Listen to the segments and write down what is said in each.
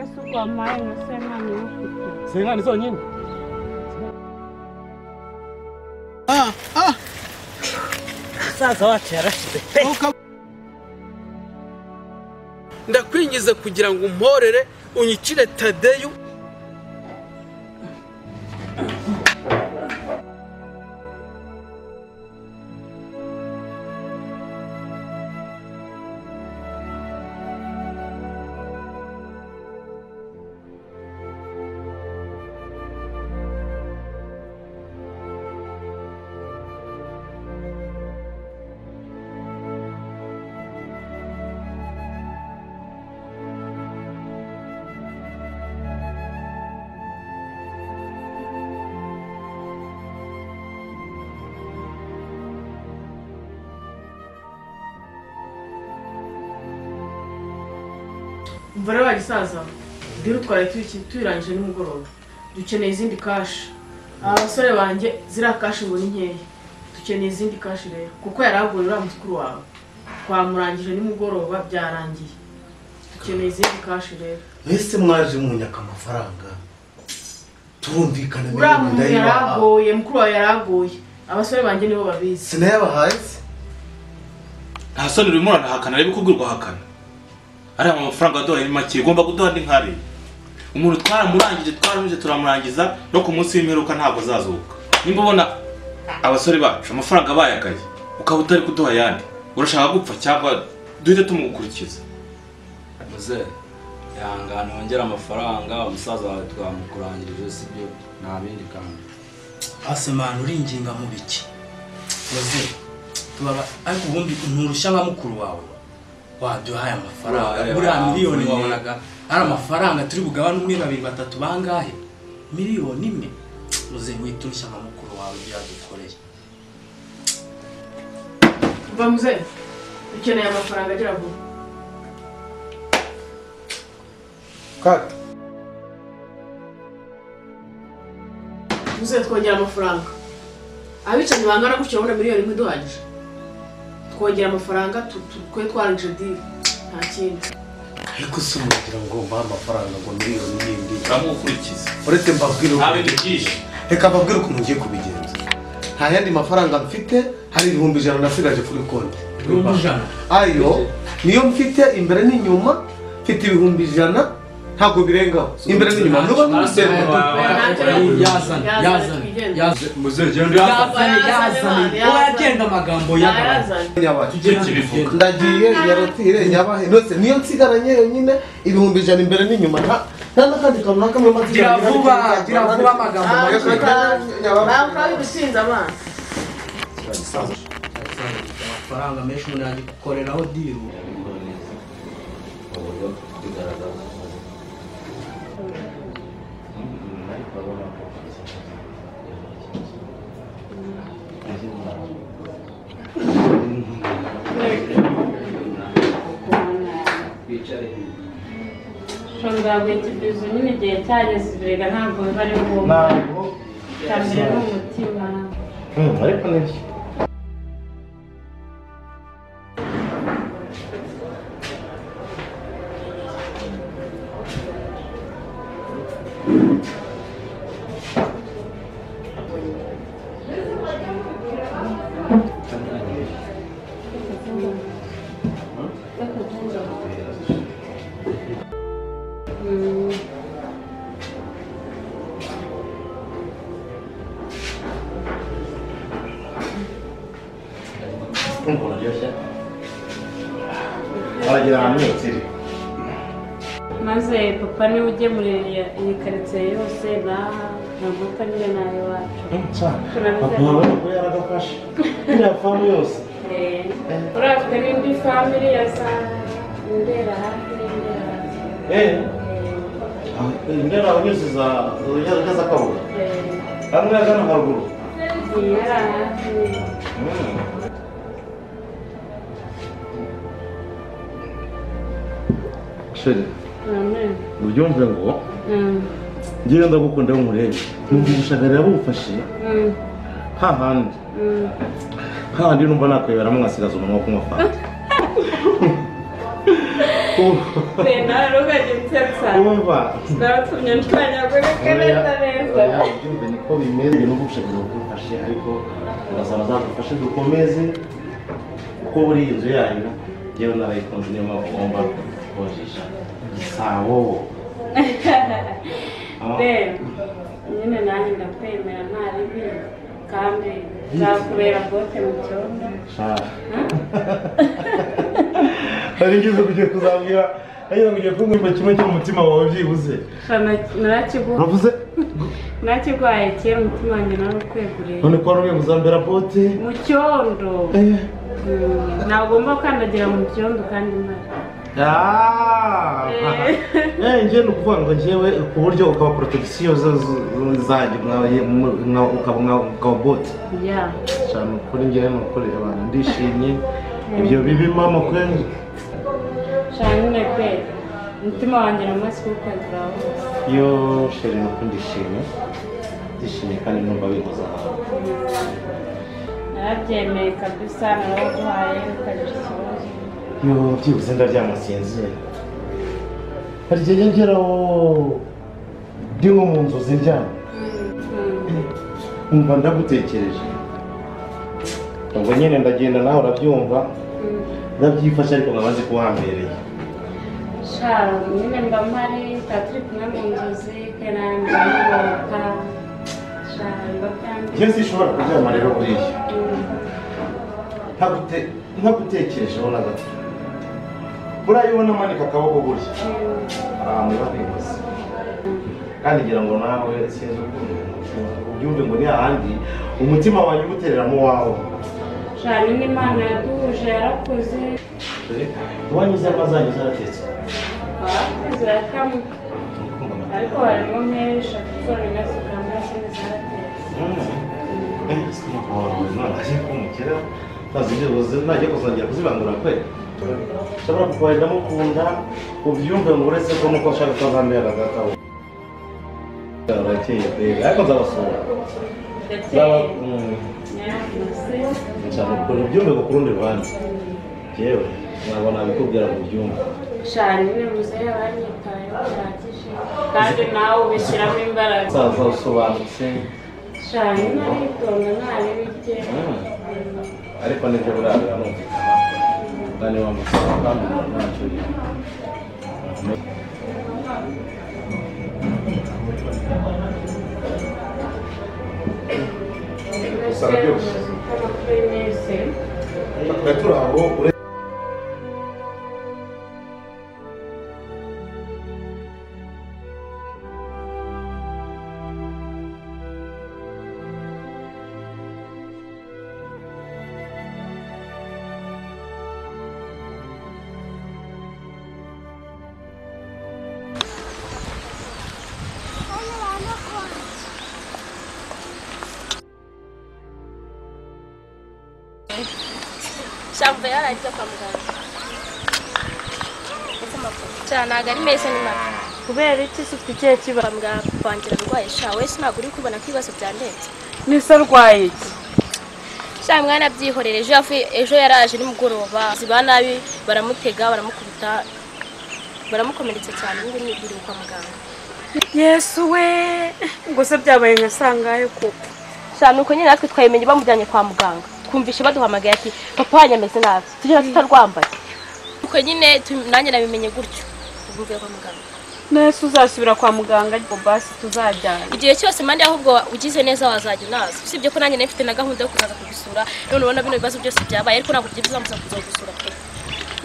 Yesu kwa maye musengani ufite. Sengani zonyine. Saza wacu yarashize. Ndakwingiza kugira ngo umporere unyicire Tadeyo. Mvara bagisaza ndiro twari tuyirangije nimugoroba dukeneye izindi kashi abasore banje zira kashi ngo nkeya dukeneye izindi kashi rero kuko yaragurira mukuru wawe twamurangije nimugoroba byarangiye dukeneye izindi kashi rero mwese mwaje munyaka amafaranga turumvikana n'ibintu yaragoye mukuru wawe yaragoye abasore banje nibo babizi sinayabahaye nta soni urimo uranahakana reba ukubwirwa hakana ari amafaranga aduhaye ni make ugomba kuduha ndi nkari umuntu twaramurangije turamurangiza no ku munsi w'imperuka ntabwo azazuka nimba ubona abasore bacu amafaranga bayagaye ukaba utari kuduha ayandi urashaka gupfa cyangwa duhite tumugukurikiza muze yangana wongera amafaranga umusaza wawe twamukurangirije sibyo nta bindi kandi asemana uringinga mu biki muze tubaba ariko ubundi nturusha abamukuru wawe waduhaye amafaranga buriya miliyoni wabonaga ari amafaranga turi bugabane umwe babiri batatu bangahe miliyoni imwe muze witurusha abamukuru wawe byadukoreye va muze ukeneye amafaranga agira vuba kaka muze twongera amafaranga abicanye bangana gutyo ubona miliyoni imwe duhagije twongera amafaranga twe twarangije deal nta kindi ariko se mugira ngo mba amafaranga ngo miliyoni n'indi uramukurikiza uretse mbabwira nta bintu byinshi reka mbabwire ukuntu ngiye kubigenza nta yandi mafaranga mfite hari 100 nasigaje kuri konti 100 ayo niyo mfite imbere n'inyuma mfite 100 ntabwo birengaho imbere n'inyuma nuba musema yazana muzegende yazana amagambo ndagiye yarotire nyabahe nose niyo nsigaranye yonyine 100 imbere n'inyuma nta nakandi kantu nakamwe gira vuba amagambo bavuga bisinza abana amafaranga menshi umuntu yagikoreraho deal Shonga bwetibizo nyine gihe cyageze birega ntabwo bari ngombwa cyambere n'umutima ariko niki maze papa niwe ugemurira iyi karitsiye yose ntabwo upfa nyine nayo wacu papa wawe ubwo yaragafashe iriya famu yose urafite n'indi family ya za Ndera hafi n'Indera Ndera abanyuze za Kabuga hamwe agana haruguru Ndera hafi Sheri ubyumve ngo ngiye ndagukunda umurebe numvishagarira bufashe hahandi numva nakweberamo nkasigaza umunwa wo kunywa fanta nawe rugajya unsetsa Umva. sinabatumye ntwanyagure neza neza Byumve niko bimeze n'ubwo ushaka kugufasha ariko urasaba zagufashe dukomeze kuko buri inzu yanyu yewe narayikunze niyo mpamvu ugomba kujisha gisabo. rero nyine nanjye ndakwemera nta ribi kandi nzakubera bote mu cyondo hari ngize kugiye kuzambwira ayo ngiye kumwimba kimwe cyo mu mutima wawe byibuze narakiguhaye kera umutima wanjye nawe ukweguriye none ko wari uzambera bote mu cyondo ntagomba gukandagira mu cyondo kandi mpari njyewe ni ukuvuga ngo njyewe ku buryo ukaba protection zanjye ukaba bote cyane ukuri njyewe ni ukuri abantu ndishimye ibyo bibimo amakuru cyane nyine pe umutima wanjye na munsi kuwukwegura wose yo sheri ni uko ndishimye kandi numva bihuza ahantu narabyemeye kabisa naraguhaye ukagira ikibazo yo byibuze ndaryama sinziye hari igihe ngeraho ndi nko mu nzozi ndyama umva ndagutekereje ubwo nyine ndagenda nawe urabyumva ndabyifashe ariko nkaba nzi ko wambereye shara nyine mba mpari tuba turi kumwe mu nzozi kandi ndamubaka shara mba byanditse njye sinshobora kuryama rero buriya ntagutekerejeho na gato buriya iyo ubona amanika akaboko gutya ahantu biba bihuse kandi ngira ngo nawe sinzi ukuntu ubyumve ngo ni hahandi umutima wanjye ugutereramo wawe shara nyine imana yaduhuje yarakoze uwanyuze amazanyu zaratetse barakoze yakamwe ariko harimo nk'eshatu zonyine zikamba izindi zaratetse ntajya kumukira najya kuzongera kuzibangura kwe ushobora kukubarira mukunda ubyumve ngo uretse ko nuko ashaka ko azambera agataho arakeye kwega ariko nzabasura nshaka ukuntu ubyumve ngo ku rundi ruhande yewe nabona bikubwira ngo ubyumve shara nyine muzehe banyitayeho bihagije kandi nawe ubishyiramo imbaraga saza usobanutse shara nyine aritonda ntabibike ariko nibyo buriya biranumvikana kandi wamusaba kandi ntacyo gusa byose turi aho Shambo yarajya kwa muganga. Cyane ntabwo ari meza ni mabi. kubera iki se ufite ikihe kibazo Muganga kwangira urwaye sha wese ntabwo uri kubona ko ibibazo byandenze. nise arwaye iki Sha mwana byihorereje ejo yaraje nimugoroba ziba nabi baramutega baramukubita baramukomeretsa cyane ngo nibiri kwa muganga. yesu we ngo se byabaye nkasangaye koko Sha nuko nyine natwe twayimenye bamujyanye kwa muganga. Twumvishe baduhamagaye ati papa wanyameze nabi tugera tutarwambaye. Nuko nyine nanjye nabimenye gutyo. Ubumve kwa muganga. nese uzasubira kwa muganga ngo basi tuzajyana Igihe cyose mande ahubwo ugize neza wazajya nazo. Usibye ko nanjye nafite na gahunda yo kuzaza kubisura. None ubona bino bibazo byose byabaye ariko ntabwo byibuza kuza gusura pe.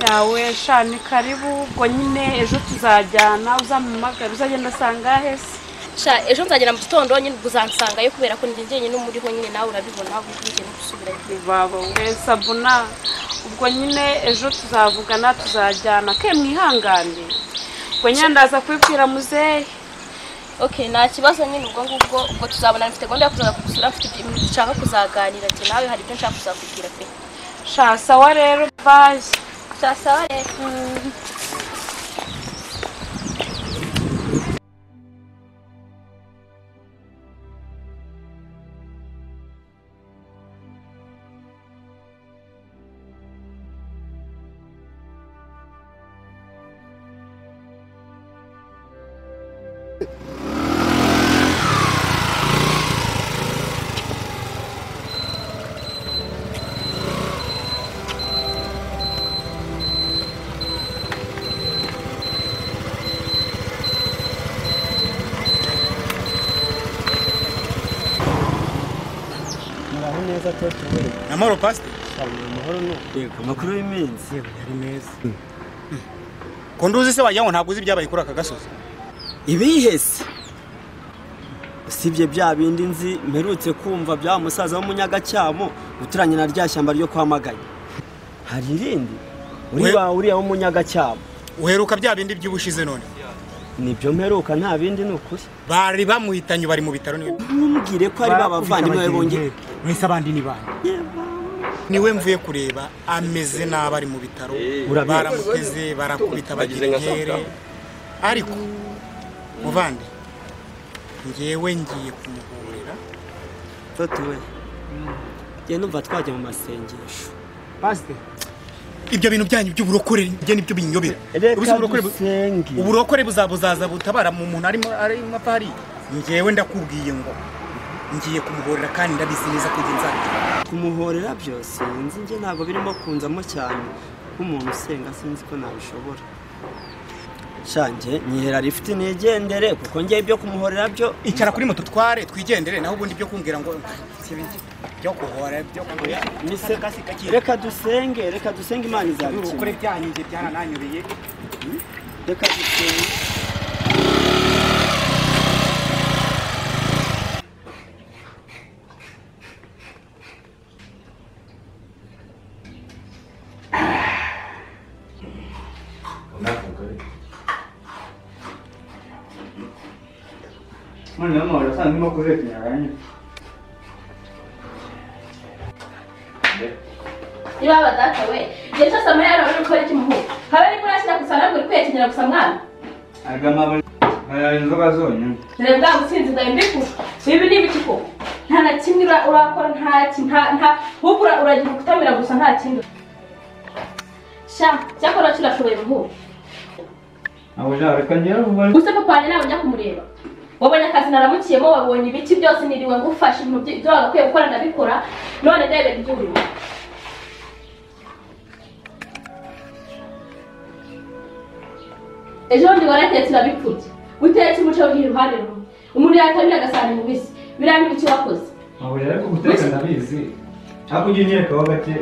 yawe shani karibu ubwo nyine ejo tuzajyana uzampamagara uzagenda asanga hese Sha ejo nzagera mu gitondo nyine uzansangayo kubera ko njye nyine n'umuriho nyine nawe urabibona ugiye no gusubirayo. baba we sabuna ubwo nyine ejo tuzavugana tuzajyana ke mwihangane ubwo nyine ndaza kubibwira muzehe. Okay, nta kibazo nyine ubwo tuzabona mfite gahunda yo kuzaza kugusura mfite ibintu nshaka kuzaganira ati nawe hari ibyo nshaka kuzakubwira pe. Sha sawa rero bye. Sha sawa rero. muraho neza toto we. Namoro pastor. Amahoro no. Yego amakuru y'iminsi. Yego yari meza. Ko nduzi se wajya ngo ntabwo uzi ibyabaye kuri aka gasozi. Ibihese. Sibye bya bindi nzi mperutse kumva bya musaza w'umunyagacyamo uturanye na rya shyamba ryo kwamaganya. Hari irindi uriya w'umunyagacyamo. Uheruka bya bindi by'ubushize none. Nibyo mperuka nta bindi n'ukuri. Bari bamuhitanye bari mu bitaro niwe. Ntumbwire ko ari babavandimwe bongeye. Mwese abandi ni bande. Niwe mvuye kureba ameze nabi ari mu bitaro. Baramuteze barakubita bagira inkere. Ariko muvande ngewe ngiye kumuhorera. Toto we. Ngiye numva twajya mu masengesho. Pastor. Ibyo bintu byanyu by'uburokore nge nibyo binyobera. Uburokore buzabuzaza butabara mu muntu ari mapari. Ngewe ndakubwiye ngo ngiye kumuhorera kandi ndabizi neza ko nzabikora. Kumuhorera byose nzi nge ntabwo birimo kunzamo cyane nk'umuntu usenga sinzi ko nabishobora. Shange nyihera rifite nigendere kuko ngiye ibyo kumuhorera byo icara kuri moto tware twigendere naho ubundi byo kumbwira ngo byo kuhora byo kuya niseka sikaki. Reka dusenge Imana izabikira. Ukore byanyinge byarananyuriye. Reka dusenge. Mwana mwana sana ndimo kureka nyaranye. Niba badata we, igihe cyose amayara uri gukora iki muhu? Habe ni kurashira kusana buri kwekenyera gusa mwana. Agama bari inzoga zonyine. Rebwa usinzi ndaye mbikuru. Ibi ni ibiki ko? Nta na kimwe urakora nta hubura uragira kutamira gusa nta kindi. Sha, cyakora kirashoboye muhu. Abo reka ngera vuba. Gusa papa nawe njya kumureba. Wabonye akazi naramukiyemo wabonye ibiki byose niriwe ngufasha ibintu byo wagakwiye gukora ndabikora none ndebe ibyurimo. Ejo ndi waratetse urabipfutse. Utetse umuco uri iruhande rumwe. Umuntu yatamira agasana mubisi. Birambi iki wakoze. Abo rero guteka ndabizi. Ako uginyereka wa gake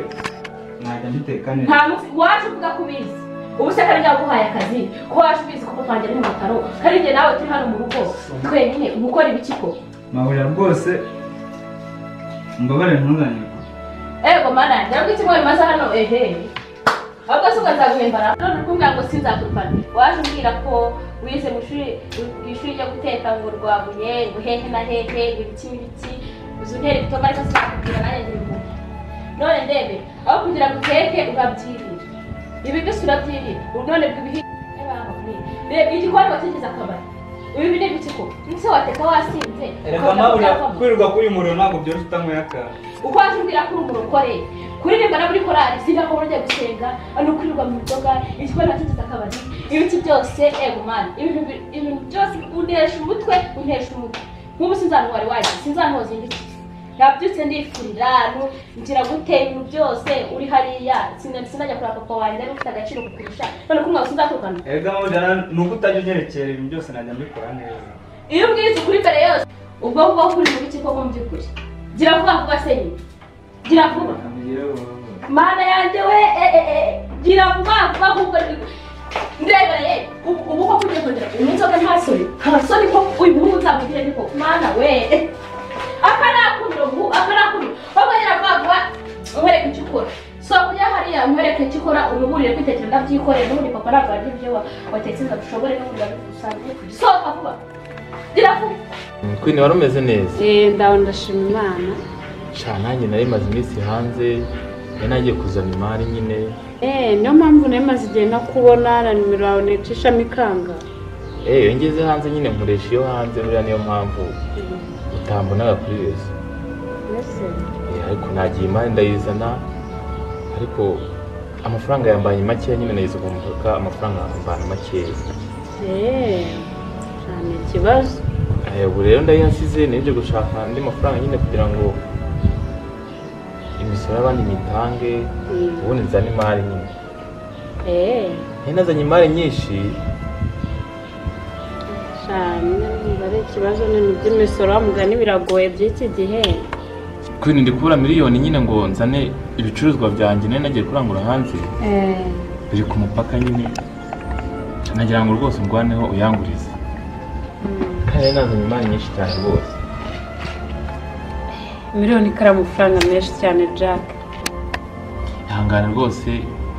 najya mbiteka neza. Nta munsi waje uvuga kubizi. Ubu se kari byaguhaye akazi ko waje ubizi ko twanje ari mu bitaro. Kari nge nawe turi hano mu rugo. Twenyine ubukora ibiki ko. Mahurira rwose mbabare ntuzanye. Ego mana ndabwo iki mwe maza hano ahubwo se ukazaguhembara none kumbwira ngo sinzakupana waje umbwira ko wize mu ishuri ryo guteka ngo rwabuye ngo hehe na hehe ibiki uzuntere bitoma ariko sinakubwira nanjye ndimo none ndebe aho kugira ngo uteke urabyirira ibi byose urabyirira none bw'ibihi reba igikwari wategeza akabari ibi ni ibiki ko nse wateka wasinze reka mabura kwirirwa kuri muriro ntabwo byose utanyweye akara uko waje umbwira ko uri umurokore kuririmba na muri korali singa ko burya gusenga ano kwirirwa mu nzoga ikikwari wategeza akabari ibiki byose ego man ibintu byose untesha umutwe nk'ubu sinzantu wari waje sinzantoza ingiki nabyutse ndifurira ngira gute ibintu byose uri hariya sinajya kuri papa wanjye ari ufite agaciro kukurusha none kumwe sinzatukana ega mujana nuko utajya ugerekera ibintu byose najya mbikora neza iyo ubwize kuri mbere yose ubwo kuri mu biki ko mu byukuri gira vuba se nyine gira vuba mana yanjye we gira vuba kuko ndebere ubu ko kujya kongera umunzoga ntasoni ko uyu muhungu uzamugire niko mana we akanakundo baganya bagwa umwereke icyo ukora so kujya hariya umwereke icyo ukora umuburire kwitekera ndabyikoreye n'ubundi papa ntabwo arya ibyo watetse ngo dushobore n'ubundi babisanzwe so vuba gira vuba Queen wari umeze neza ndaho ndashima Imana nanjye nari maze iminsi hanze nagiye kuzana imari nyine niyo mpamvu nari maze igihe nakubona na nimero yawe nicishamo ikanga iyo ngeze hanze nyine nkoresha iyo hanze buriya niyo mpamvu utambonaga kuri wese ariko nagiye imari ndayizana ariko amafaranga yambanye makeya nyine nayize ku mufuka amafaranga yambana makeya cyane ikibazo ubu rero ndayihasize nibyo gushaka andi mafaranga nyine kugira ngo imisoro y'abandi nyitange ubundi nzane imari nyine nazanye imari nyinshi cyane ari ikibazo n'ibintu by'imisoro mugani biragoye by'iki gihe kwini ndi kubura miliyoni nyine ngo nzane ibicuruzwa byanjye nari nagiye kurangura hanze biri ku mupaka nyine nagira ngo rwose ndwaneho uyangurize kandi nazanye imari nyinshi cyane rwose miliyoni ikari amafaranga menshi cyane Jack. ihangane rwose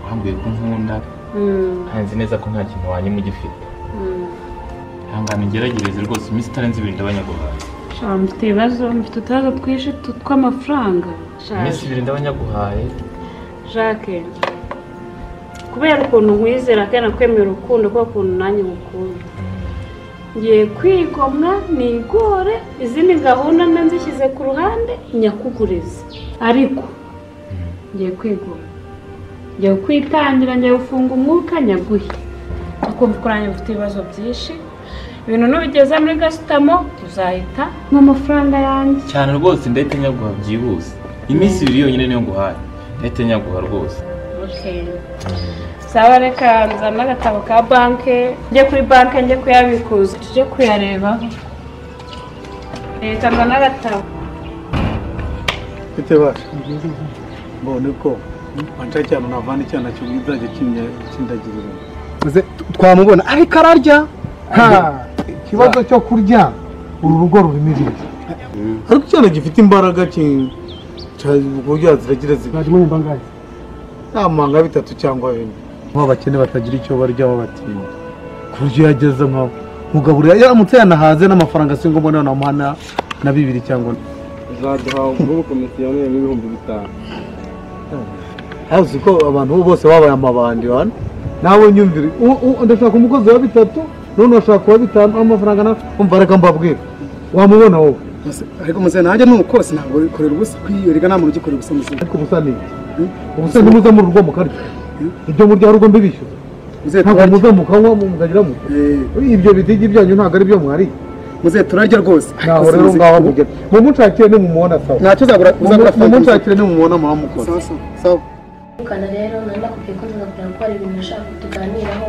wambwiye ko nkunda nzi neza ko nta kintu wanyuma ugifite ihangane ngeragereze rwose iminsi itarenze 2 ndabanyaguhaye mfite ibibazo mfite utubazo twinshi tw'amafaranga iminsi 2 ndabanyaguhaye Jacques kubera ukuntu nkwizera kandi nakwemera urukundo kuko ukuntu nanjye ngukunda ngiye kwigomwa nigore izindi gahunda nzishyize ku ruhande nyakuguriza ariko ngiye kwigomwa ngiye kwitangira ngiye gufunga umwuka nyaguhe ukumva ko nanjye mfite ibibazo byinshi ibintu nubigeze muri gasutamo uzahita n'amafaranga yanjye cyane rwose ndahita nyaguha byihuse iminsi 2 yonyine niyo nguhaye ndahita nyaguha rwose okay sawa reka nzana agatabo ka banke njye kuri banke njye kuyabikuza tujye kuyareba leta nzana agatabo bite basha mbone ko wanca cyane navana cyane cyo bizajya kindagirira maze twamubona ariko ararya ikibazo cyo kurya uru rugo rurimo ibiryo ariko cyane gifite imbaraga buryo ziragira zigajemo imbangaye namanga 3 cyangwa 4 abakene batagira icyo barya babatinda ku buryo yageze nkaho mugaburira yaramutse yanahaze n'amafaranga singo mbona namuhana na 2 cyangwa uzaduha ubwo komisiyone y'ibihumbi 5 hazi ko abantu bose babaye amabandi wana nawe nyumvire ndashaka umukozi wa 3 none washaka wa 5 amafaranga na umva reka mbabwira wamubona wowe ariko muze nanjye nuko sinabwo korera ubusa kwiyerega nta muntu ugikorera ubusa muze ariko ubusa ni ubusa ni muze mu rugo mukarya ibyo murya rugo mbibishyuza ntabwo muze mukanywa mukagira mu ibyo bidigi byanyu ntabwo ari byo mwari muze turarya rwose naho rero ngaho mugera mumushakire ni mumubona sawa ntacyo uzagura mumushakire ni mumubona muhamukora sawa kana rero nanda kugiye ko nzakora ko ari ibintu nashaka tuganiraho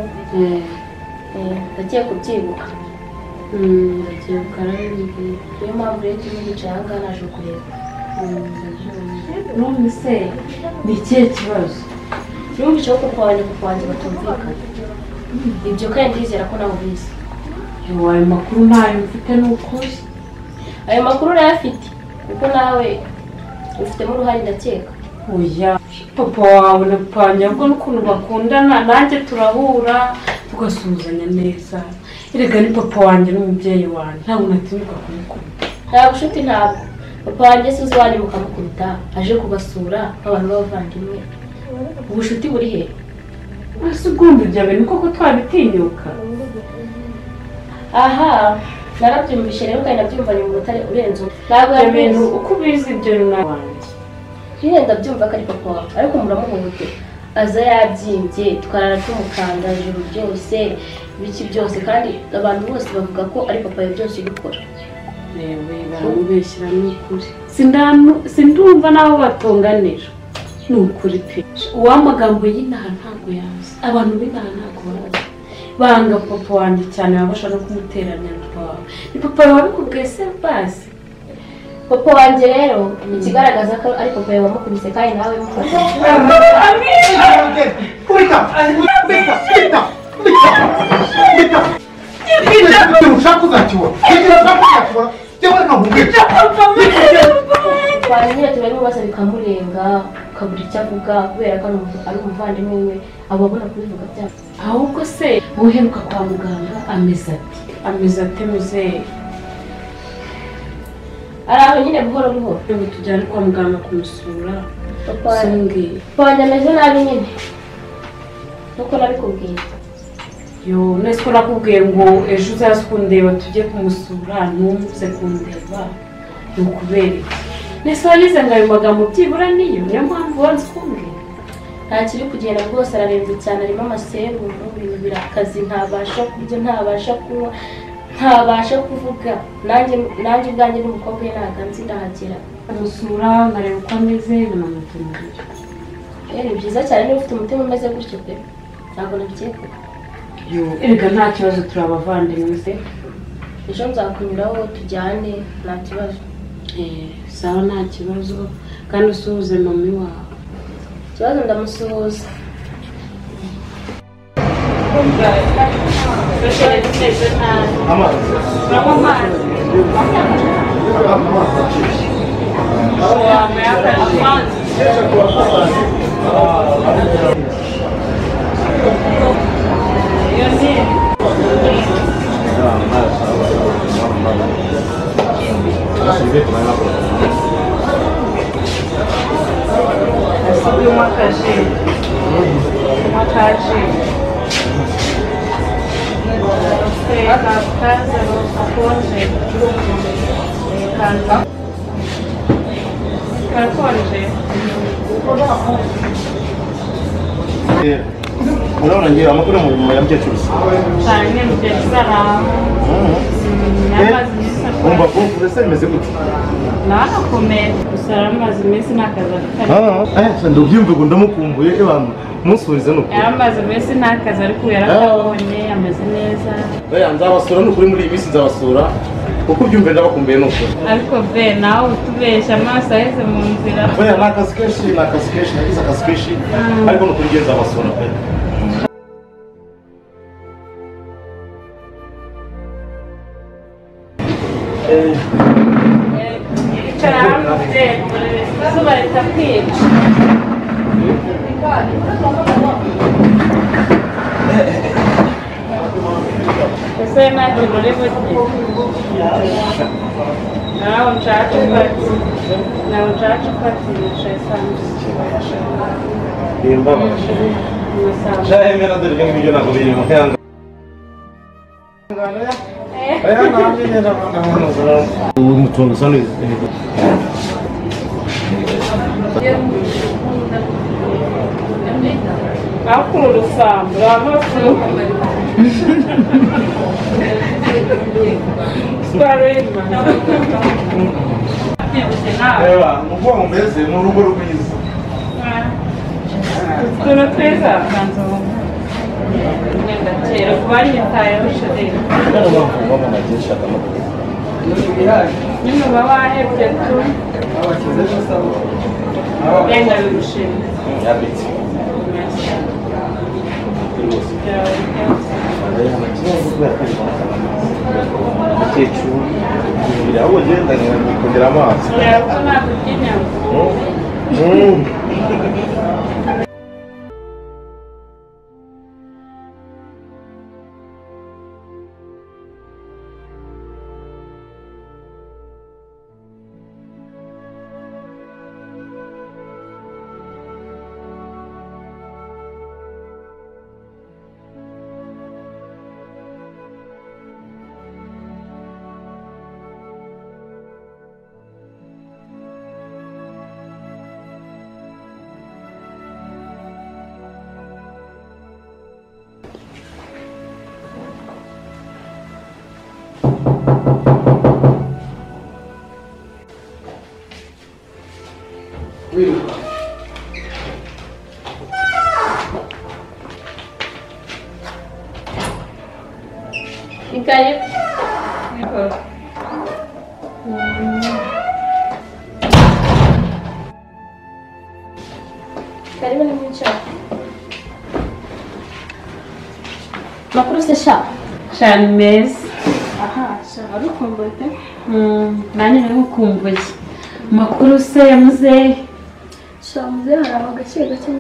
ndagiye kubyibuka ndabyibuka rero niyo mpamvu rero turi gucanga naje kureba none se ni ikihe kibazo yumvise ko papa wanjye batumvikana ibyo kandi ndizera ko nawe ubizi ayo makuru ntayo mfite n'ukuri ayo makuru urayafite kuko nawe ufitemo uruhare ndakeka oya papa wawe na papa wanjye ahubwo n'ukuntu bakundana nanjye turahura tugasuhuzanya neza erega ni papa wanjye n'umubyeyi wanjye ntabwo natinyuka kumukubita nta bushuti ntabwo papa wanjye si uzi wanjye mukamukubita aje kubasura nk'abantu b'abavandimwe ubushuti buri he ese ubwumva ibyo bintu koko twabitinyuka aha narabyumvishe rero kandi nabyumvanye mu butare urenze ntabwo ibyo bintu uko ubizi ibyo ni n'abandi nyine ndabyumva ko ari papa wawe ariko muramuhubute aza yabyimbye twarara tumukanda ijoro ryose biki byose kandi abantu bose bavuga ko ari papa we byose ubikora yewe baramubeshyira n'ukuri sindumva n'abo batunganira ni ukuri pe uw'amagambo y'inaha ntabwo yazi abantu b'inaha ntabwo bazi banga papa wanjye cyane baba bashaka no kumuteranya na papa wawe ni papa wawe wabikubwiye se basi papa wanjye rero ikigaragaza ko ari papa yawe wamukubise kandi nawe mufashe nyine tuba ibibazo bikamurenga ukabura icyo avuga kubera ko ari umuvandimwe we ababona kubivuga byabo ahubwo se uheruka kwa muganga ameze ate muzehe ari aho nyine buhoro buhoro ubu tujyane kwa muganga kumusura papa wanjye ameze nabi nyine nuko nabikubwiye yo nese ko nakubwiye ngo ejo uzaze kundeba tujye kumusura ntumze kundeba ni ukubera nese wagize ngo ayo magambo byibura niyo mpamvu wanze kumbwira nta kiri kugenda rwose ararembye cyane arimo amaserumu ibintu birakazi ntabasha kurya ntabasha kunywa ntabasha kuvuga nanjye ubwanjye n'umukobwa we ntabwo nzi ndahagera amusura nkareba uko ameze nkanamutumurira ni byiza cyane niba ufite umutima umeze gutyo pe ntabwo nabikeka erega nta kibazo turi abavandimwe se ejo nzakunyuraho tujyane nta kibazo sawa nta kibazo kandi usuhuze mami wawe. Ikibazo ndamusuhuza. Urabona ngiye amakuru mu yamukecuru cyane mukecuru araho. Umva ko urese bimeze gute? Narakomeye gusa amazi meza n'akazi afite. Ndabyumva ngo ndamukumbuye abantu musurize no. Amazi meza n'akazi ariko yarakabonye ameze neza. Nzabasura n'ukuri muri iyi minsi nzabasura kuko ubyumve ndabakumbuye n'ukuri. Ariko be nawe utubeshya amaso aheze mu nzira. N'akazi kenshi nagize akazi kenshi ariko n'ukuri ngiye nzabasura pe. Icara hano izuba ritakwica. Ese nta kintu uri burye? Nawe nshaka capati yicaye Emera dore ibyo ngibyo ntabwo biri mu nkanga. Umutungo usa neza. akura urusambu ramafu Reba, uko mumeze mu rugo rwiza. utuntu twiza kanzu ndakera kubanyitayeho shaderi nyine uba wahebye tu yenda bigushimye Umukecuru aho ugenda kongera amazi. Ikaye. Karibu ni mwicara. Makuru se sha. Cyane meza. Aha, sha arukumbuye pe. Nanjye nagukumbuye. Makuru se muzehe. Sha muzehe hari agake gake.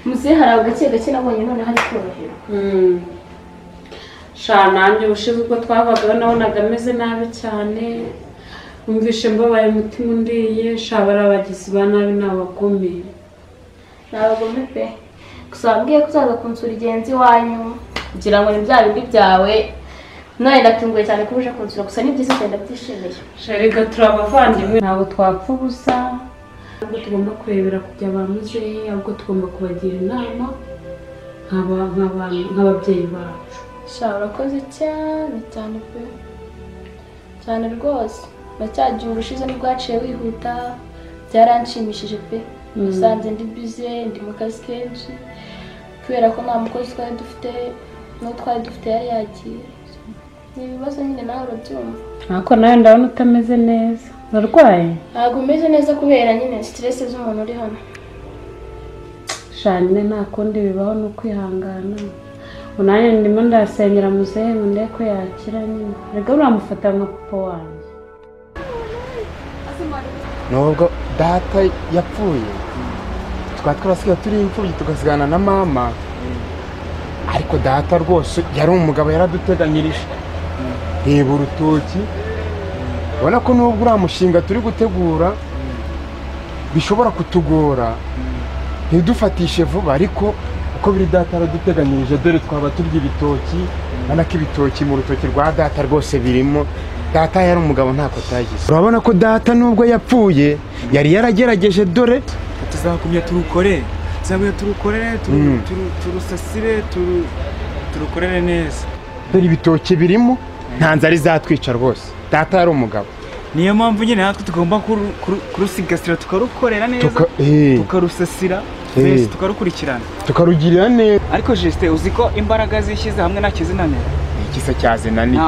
Muzehe hari agake gake nabonye none hari korohera. Sha nanjye ushize ubwo twabagaho nabonaga ameze nabi cyane. Umvishe mbabaye umutima undiye, sha barabagizi ba nabi n'abagome. N'abagome pe. Gusa wambwiye ko uzaza kunsura igenzi wanyu kugira ngo ni bya bindi byawe. None ndatunguye cyane ko uje kunsura gusa ni byiza cyane ndabyishimiye. Sharega turabavandimwe ntabwo twapfa ubusa. Ahubwo tugomba kurebera kujya ba muzehe, ahubwo tugomba kubagira inama nk'ababyeyi bacu. Sha urakoze cyane cyane pe. Cyane rwose. Nacyagiye urushize nibwaciye wihuta. Byaranshimishije pe. Usanze ndi busy, ndi mu kazi kenshi. Kubera ko nta mukozi twari dufite, twari dufite yari yagiye. Ni ibibazo nyine nawe urabyumva. Ariko nawe ndabona utameze neza. urarwaye ntabwo umeze neza kubera nyine stress z'umuntu uri hano. shane nta kundi bibaho no kwihangana unanye ndimo ndasenyera muzehe ngo ndebe ko yakira nyine rega uramufata nka papa wanjye. nubwo data yapfuye twari twarasigaye turi imfubyi tugasigana na mama, ariko data rwose yari umugabo yaraduteganyirije. reba urutoki, ubona ko nubwo uriya mushinga turi gutegura bishobora kutugora ntidufatishe vuba, ariko uko biri data yaraduteganyirije. dore twaba turya ibitoki, urabona ko ibitoki mu rutoki rwa data rwose birimo. data yari umugabo ntako atagize. urabona ko data nubwo yapfuye yari yaragerageje. dore tuzakumya turukorere turusasire turukorere neza. dore ibitoki birimo, nta nzara izatwica rwose. data yari umugabo. niyo mpamvu nyine natwe tugomba kurusigasira tukarukorera neza, tukarusasira twese tukarukurikirana, tukarugirira neza. ariko Justin uzi ko imbaraga zishyize hamwe nta kizinanira. igisa cyazinaniye.